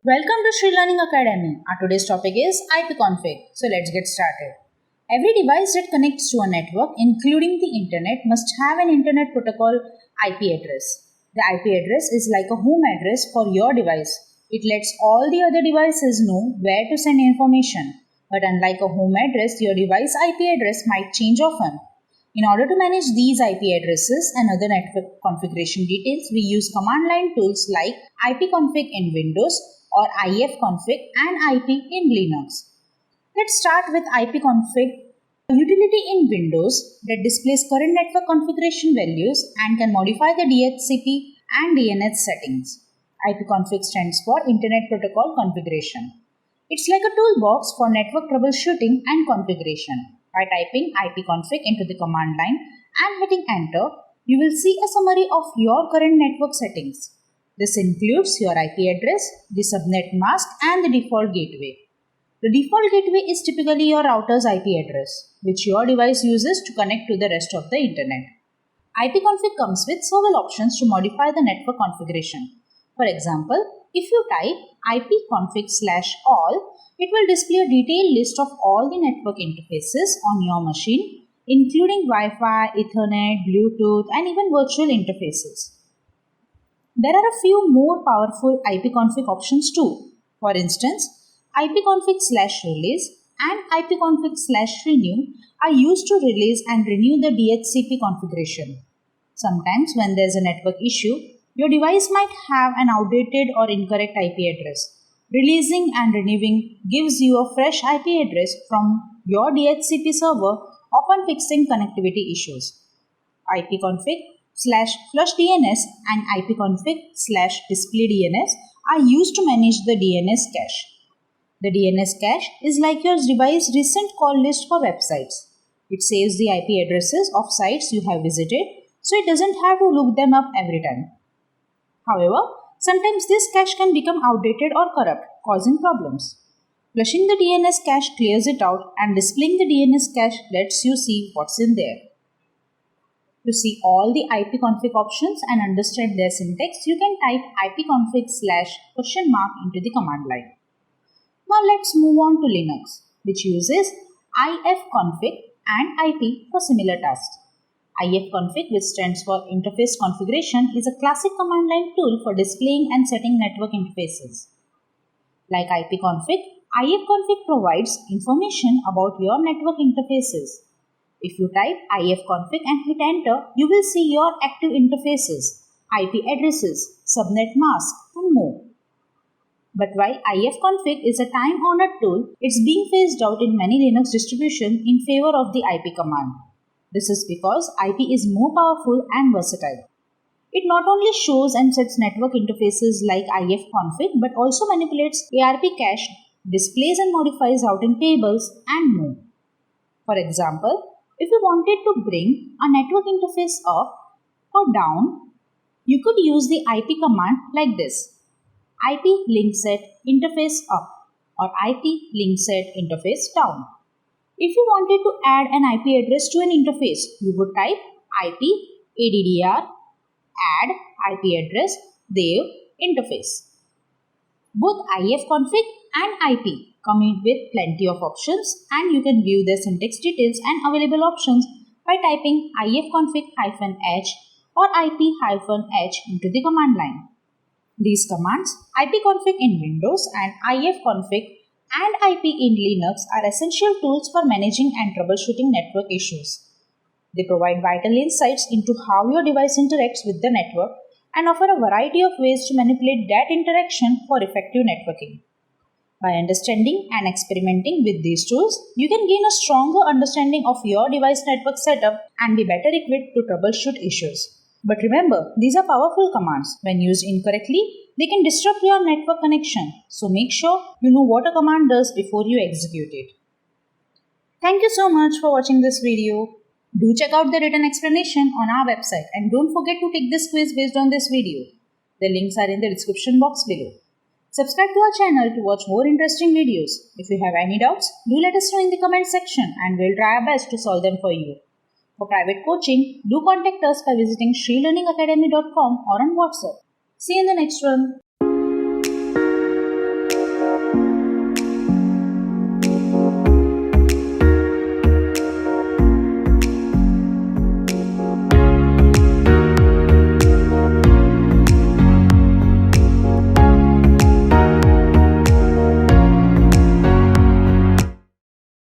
Welcome to Shree Learning Academy. Our today's topic is Ipconfig. So let's get started. Every device that connects to a network, including the internet, must have an internet protocol IP address. The IP address is like a home address for your device. It lets all the other devices know where to send information. But unlike a home address, your device IP address might change often. In order to manage these IP addresses and other network configuration details, we use command line tools like Ipconfig in Windows or Ifconfig and IP in Linux. Let's start with Ipconfig, a utility in Windows that displays current network configuration values and can modify the DHCP and DNS settings. Ipconfig stands for Internet Protocol Configuration. It's like a toolbox for network troubleshooting and configuration. By typing ipconfig into the command line and hitting enter, you will see a summary of your current network settings. This includes your IP address, the subnet mask, and the default gateway. The default gateway is typically your router's IP address, which your device uses to connect to the rest of the internet. Ipconfig comes with several options to modify the network configuration. For example, if you type ipconfig/all, it will display a detailed list of all the network interfaces on your machine, including Wi-Fi, Ethernet, Bluetooth, and even virtual interfaces. There are a few more powerful ipconfig options too. For instance, ipconfig/release and ipconfig/renew are used to release and renew the DHCP configuration. Sometimes when there is a network issue, your device might have an outdated or incorrect IP address. Releasing and renewing gives you a fresh IP address from your DHCP server, often fixing connectivity issues. Ipconfig/flushdns and ipconfig/displaydns are used to manage the DNS cache. The DNS cache is like your device's recent call list for websites. It saves the IP addresses of sites you have visited, so it doesn't have to look them up every time. However, sometimes this cache can become outdated or corrupt, causing problems. Flushing the DNS cache clears it out, and displaying the DNS cache lets you see what's in there. To see all the ipconfig options and understand their syntax, you can type ipconfig/question mark into the command line. Now let's move on to Linux, which uses ifconfig and IP for similar tasks. Ifconfig, which stands for Interface Configuration, is a classic command line tool for displaying and setting network interfaces. Like ipconfig, ifconfig provides information about your network interfaces. If you type ifconfig and hit enter, you will see your active interfaces, IP addresses, subnet mask, and more. But while ifconfig is a time-honored tool, it's being phased out in many Linux distributions in favor of the IP command. This is because IP is more powerful and versatile. It not only shows and sets network interfaces like ifconfig, but also manipulates ARP cache, displays and modifies routing tables, and more. For example, if you wanted to bring a network interface up or down, you could use the IP command like this: IP link set interface up or IP link set interface down. If you wanted to add an IP address to an interface, you would type IP addr add IP address dev interface. Both ifconfig and IP come in with plenty of options, and you can view their syntax details and available options by typing ifconfig-h or IP-h into the command line. These commands, ipconfig in Windows and ifconfig and IP in Linux, are essential tools for managing and troubleshooting network issues. They provide vital insights into how your device interacts with the network and offer a variety of ways to manipulate that interaction for effective networking. By understanding and experimenting with these tools, you can gain a stronger understanding of your device network setup and be better equipped to troubleshoot issues. But remember, these are powerful commands. When used incorrectly, they can disrupt your network connection, so make sure you know what a command does before you execute it. Thank you so much for watching this video. Do check out the written explanation on our website and don't forget to take this quiz based on this video. The links are in the description box below. Subscribe to our channel to watch more interesting videos. If you have any doubts, do let us know in the comment section and we'll try our best to solve them for you. For private coaching, do contact us by visiting shreelearningacademy.com or on WhatsApp. See you in the next one.